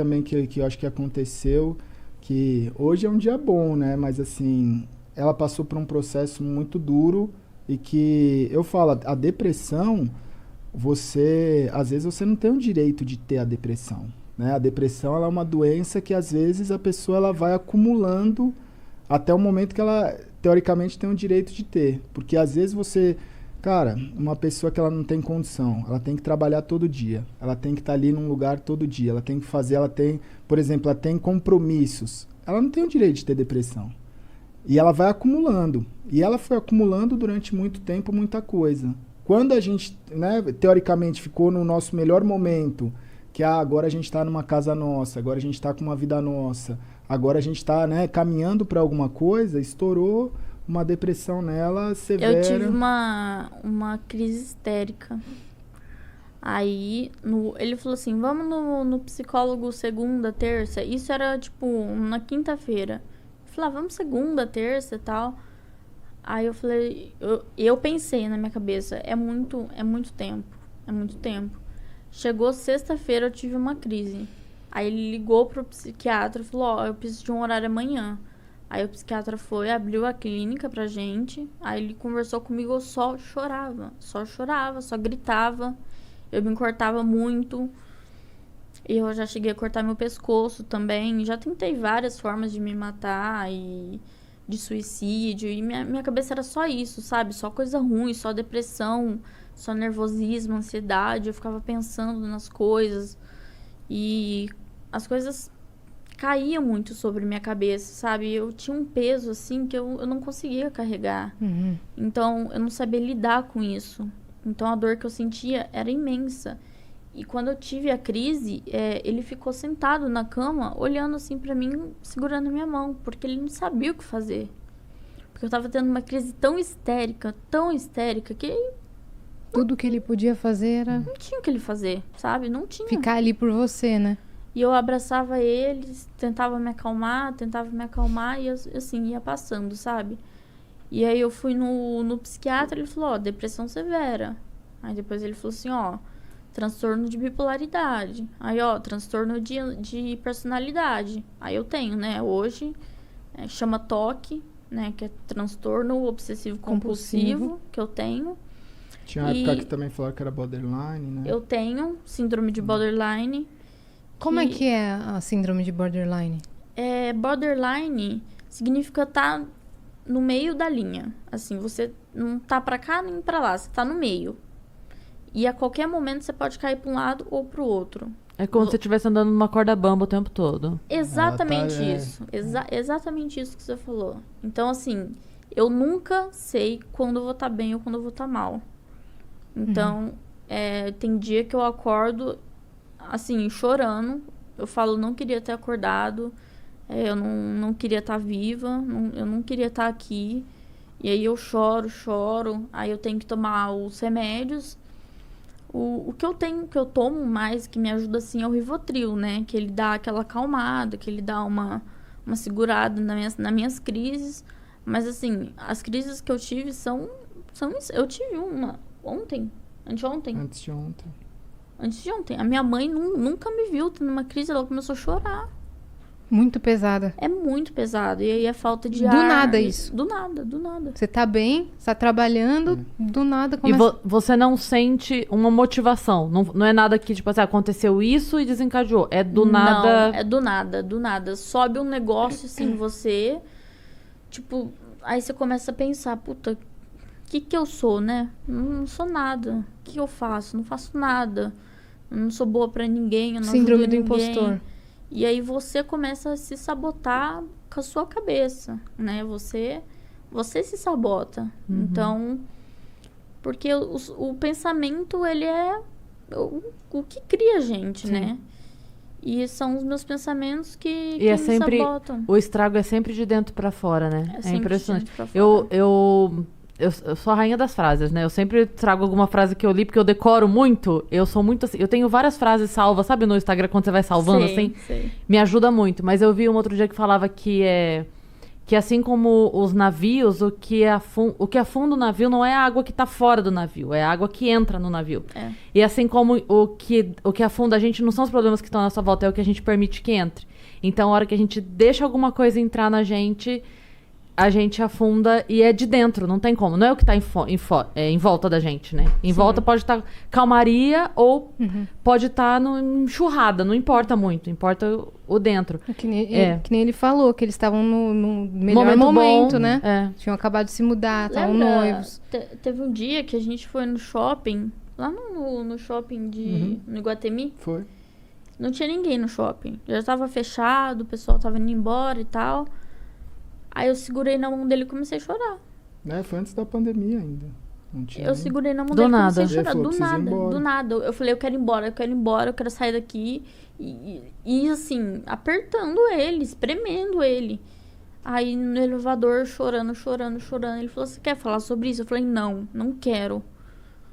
também que eu acho que aconteceu, que hoje é um dia bom, né? Mas assim, ela passou por um processo muito duro e que eu falo, a depressão, às vezes você não tem o direito de ter a depressão, né? A depressão, ela é uma doença que às vezes a pessoa ela vai acumulando até o momento que ela teoricamente tem o direito de ter, porque às vezes cara, uma pessoa que ela não tem condição, ela tem que trabalhar todo dia, ela tem que estar ali num lugar todo dia, ela tem que fazer, por exemplo, ela tem compromissos, ela não tem o direito de ter depressão. E ela vai acumulando. E ela foi acumulando durante muito tempo muita coisa. Quando a gente, né, teoricamente, ficou no nosso melhor momento, que agora a gente está numa casa nossa, agora a gente está com uma vida nossa, agora a gente está, né, caminhando para alguma coisa, estourou uma depressão nela severa. Eu tive uma crise histérica. Aí, ele falou assim, vamos no psicólogo segunda, terça. Isso era, tipo, na quinta-feira. Eu falei, vamos segunda, terça e tal. Aí eu falei, eu pensei na minha cabeça, é muito tempo, é muito tempo. Chegou sexta-feira, eu tive uma crise. Aí ele ligou pro psiquiatra e falou, eu preciso de um horário amanhã. Aí o psiquiatra foi, abriu a clínica pra gente. Aí ele conversou comigo, eu só chorava, só gritava. Eu me cortava muito. E eu já cheguei a cortar meu pescoço também. Já tentei várias formas de me matar e de suicídio. E minha cabeça era só isso, sabe? Só coisa ruim, só depressão, só nervosismo, ansiedade. Eu ficava pensando nas coisas. E as coisas caíam muito sobre minha cabeça, sabe? Eu tinha um peso, assim, que eu não conseguia carregar. Uhum. Então, eu não sabia lidar com isso. Então, a dor que eu sentia era imensa. E quando eu tive a crise, ele ficou sentado na cama, olhando assim pra mim, segurando a minha mão, porque ele não sabia o que fazer. Porque eu tava tendo uma crise tão histérica, que Tudo que ele podia fazer era não tinha o que ele fazer, sabe? Não tinha. ficar ali por você, né? E eu abraçava ele, tentava me acalmar, e assim, ia passando, sabe? E aí eu fui no psiquiatra, ele falou, depressão severa. Aí depois ele falou assim, transtorno de bipolaridade. Aí, transtorno de personalidade. Aí eu tenho, né, hoje, chama TOC, né, que é transtorno obsessivo compulsivo, que eu tenho. Tinha uma época que também falaram que era borderline, né? Eu tenho síndrome de borderline. Como é que é a síndrome de borderline? Borderline significa estar no meio da linha. Assim, você não tá pra cá nem pra lá, você tá no meio. E a qualquer momento você pode cair pra um lado ou pro outro. É como se você estivesse andando numa corda bamba o tempo todo. Exatamente isso. Exatamente isso que você falou. Então, assim, eu nunca sei quando eu vou estar bem ou quando eu vou estar mal. Então, tem dia que eu acordo, assim, chorando. Eu falo, não queria ter acordado. Eu não queria estar viva. Eu não queria estar aqui. E aí eu choro. Aí eu tenho que tomar os remédios. O que eu tomo mais, que me ajuda, assim, é o Rivotril, né? Que ele dá aquela acalmada, que ele dá uma segurada nas minhas crises. Mas, assim, as crises que eu tive são eu tive uma ontem, anteontem. Antes de ontem. A minha mãe nunca me viu tendo uma crise, ela começou a chorar. Muito pesada. É muito pesado. E aí é falta de Do ar. nada isso. Do nada. Você tá bem, você tá trabalhando, do nada E começa... você não sente uma motivação. Não é nada que, tipo assim, aconteceu isso e desencadeou. É do nada. Não, é do nada. Sobe um negócio assim em você. Tipo, aí você começa a pensar, puta, o que eu sou, né? Não sou nada. O que eu faço? Não faço nada. Eu não sou boa pra ninguém. Eu não Síndrome ajudo do ninguém. impostor. E aí você começa a se sabotar com a sua cabeça, né? Você se sabota. Uhum. Então, porque o pensamento, ele é o que cria a gente, Sim. né? E são os meus pensamentos que E é me sempre. sabotam. O estrago é sempre de dentro pra fora, né? É sempre impressionante. de dentro pra fora. Eu sou a rainha das frases, né? Eu sempre trago alguma frase que eu li, porque eu decoro muito. Eu sou muito assim. Eu tenho várias frases salvas, sabe, no Instagram, quando você vai salvando, Sei, assim? sei. Me ajuda muito. Mas eu vi um outro dia que falava que que assim como os navios, o que afunda o navio não é a água que está fora do navio, é a água que entra no navio. E assim como o que afunda a gente não são os problemas que estão à nossa volta, é o que a gente permite que entre. Então, a hora que a gente deixa alguma coisa entrar na gente, a gente afunda e é de dentro, não tem como. Não é o que está em volta da gente, né? Em volta pode estar calmaria ou pode estar enxurrada, não importa muito, importa o dentro. Que nem ele falou, que eles estavam no melhor momento, né? Tinham acabado de se mudar, estavam noivos. Teve um dia que a gente foi no shopping, lá no shopping no Iguatemi. Foi. Não tinha ninguém no shopping. Já estava fechado, o pessoal estava indo embora e tal. Aí eu segurei na mão dele e comecei a chorar. Foi antes da pandemia ainda. Não tinha eu segurei na mão do dele e nada. comecei a chorar. Falou, do nada. Eu falei, eu quero ir embora, eu quero sair daqui. E assim, apertando ele, espremendo ele. Aí no elevador, chorando. Ele falou, você quer falar sobre isso? Eu falei, não quero.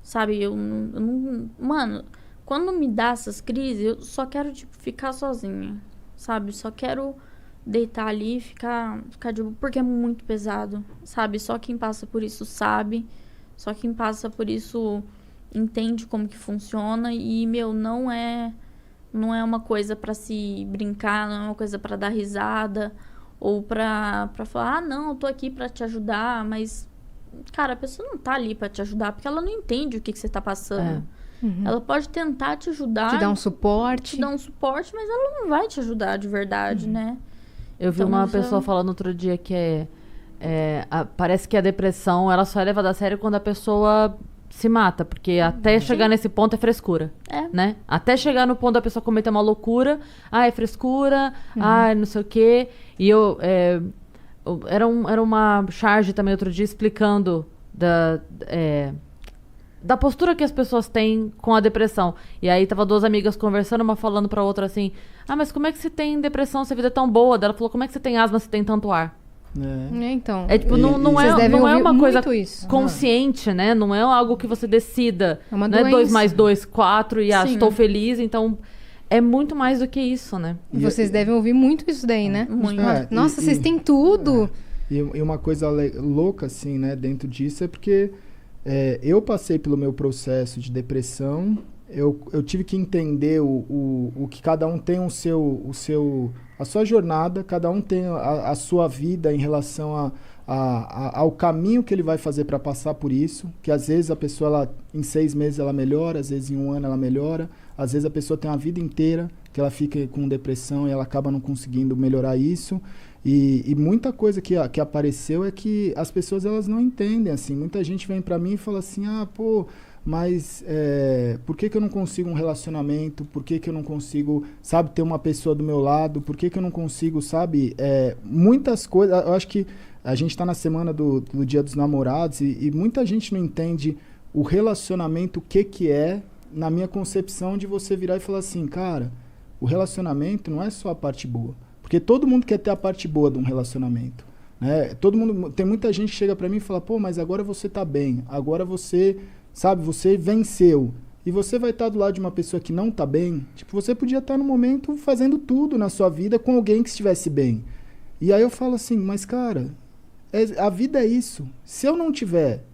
Sabe, eu não... Mano, quando me dá essas crises, eu só quero, tipo, ficar sozinha. Sabe, só quero... deitar ali e ficar de boa, porque é muito pesado, sabe? Só quem passa por isso sabe, só quem passa por isso entende como que funciona e, não é uma coisa pra se brincar, não é uma coisa pra dar risada ou pra falar, não, eu tô aqui pra te ajudar, mas, cara, a pessoa não tá ali pra te ajudar porque ela não entende o que você tá passando. Ela pode tentar te ajudar. Te dar um suporte. Mas ela não vai te ajudar de verdade, né? Eu vi uma pessoa falando outro dia que parece que a depressão ela só é levada a sério quando a pessoa se mata, porque até chegar nesse ponto é frescura, né? Até chegar no ponto da pessoa cometer uma loucura, é frescura, não sei o quê. E era uma charge também outro dia explicando da postura que as pessoas têm com a depressão. E aí tava duas amigas conversando, uma falando pra outra assim, mas como é que você tem depressão se a vida é tão boa? Daí ela falou, como é que você tem asma se tem tanto ar? Então. Tipo, não é uma coisa isso. consciente, né? Não é algo que você decida. É uma não doença. É 2 mais 2, 4 e estou feliz, então... É muito mais do que isso, né? E vocês devem ouvir muito isso daí, né? Muito. Nossa, vocês têm tudo. E uma coisa louca, assim, né, dentro disso é porque eu passei pelo meu processo de depressão, eu tive que entender o que cada um tem a sua jornada, cada um tem a sua vida em relação ao caminho que ele vai fazer para passar por isso, que às vezes a pessoa, em 6 meses ela melhora, às vezes em 1 ano ela melhora, às vezes a pessoa tem uma vida inteira que ela fica com depressão e ela acaba não conseguindo melhorar isso. E muita coisa que apareceu é que as pessoas elas não entendem, assim. Muita gente vem pra mim e fala assim, mas por que eu não consigo um relacionamento? Por que eu não consigo, sabe, ter uma pessoa do meu lado? Por que eu não consigo, sabe, muitas coisas. Eu acho que a gente tá na semana do Dia dos Namorados e muita gente não entende o relacionamento, o que é, na minha concepção, de você virar e falar assim, cara, o relacionamento não é só a parte boa. Porque todo mundo quer ter a parte boa de um relacionamento, né? Tem muita gente que chega pra mim e fala, mas agora você tá bem, agora você, sabe, você venceu. E você vai estar do lado de uma pessoa que não tá bem, tipo, você podia estar no momento fazendo tudo na sua vida com alguém que estivesse bem. E aí eu falo assim, mas cara, a vida é isso. Se eu não tiver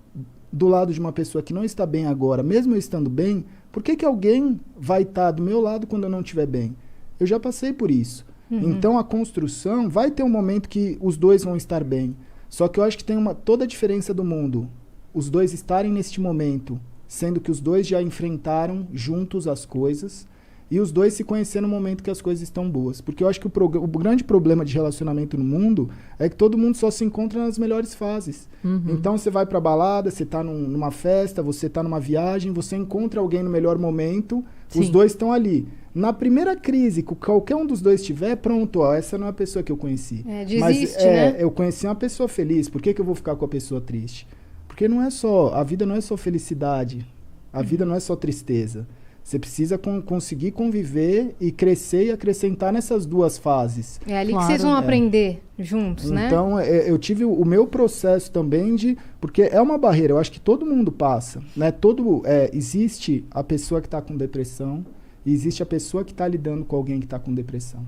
do lado de uma pessoa que não está bem agora, mesmo eu estando bem, por que alguém vai estar do meu lado quando eu não estiver bem? Eu já passei por isso. Então a construção vai ter um momento que os dois vão estar bem. Só que eu acho que tem toda a diferença do mundo. Os dois estarem neste momento, sendo que os dois já enfrentaram juntos as coisas e os dois se conhecendo no momento que as coisas estão boas. Porque eu acho que o grande problema de relacionamento no mundo é que todo mundo só se encontra nas melhores fases. Então você vai pra balada, você tá numa festa, você tá numa viagem, você encontra alguém no melhor momento, os dois estão ali. Na primeira crise que qualquer um dos dois tiver, pronto, essa não é a pessoa que eu conheci. Desiste, né? Eu conheci uma pessoa feliz, por que eu vou ficar com a pessoa triste? Porque a vida não é só felicidade, a vida não é só tristeza. Você precisa conseguir conviver e crescer e acrescentar nessas duas fases. É ali que vocês vão aprender juntos, né? Então, eu tive o meu processo também porque é uma barreira, eu acho que todo mundo passa, né? Existe a pessoa que está com depressão e existe a pessoa que está lidando com alguém que está com depressão.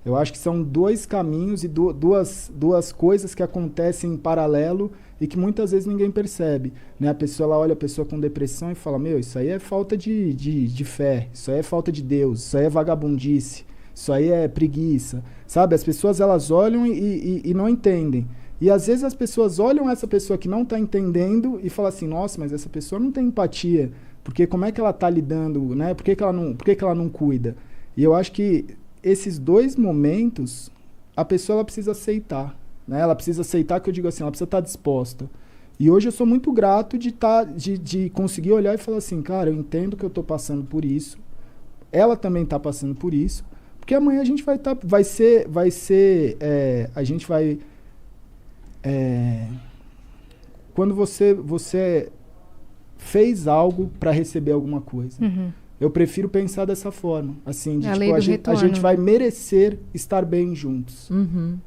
Eu acho que são dois caminhos e duas coisas que acontecem em paralelo e que muitas vezes ninguém percebe, né? A pessoa, ela olha a pessoa com depressão e fala, meu, isso aí é falta de fé, isso aí é falta de Deus, isso aí é vagabundice, isso aí é preguiça, sabe? As pessoas, elas olham e não entendem. E às vezes as pessoas olham essa pessoa que não está entendendo e falam assim, nossa, mas essa pessoa não tem empatia, porque como é que ela está lidando, né? Por que ela não cuida? E eu acho que esses dois momentos, a pessoa, ela precisa aceitar, né? Ela precisa aceitar, que eu digo assim, ela precisa estar disposta. E hoje eu sou muito grato de conseguir olhar e falar assim, cara, eu entendo que eu estou passando por isso, ela também está passando por isso, porque amanhã a gente quando você fez algo para receber alguma coisa. Uhum. Eu prefiro pensar dessa forma, assim, de a tipo, a gente vai merecer estar bem juntos. Uhum.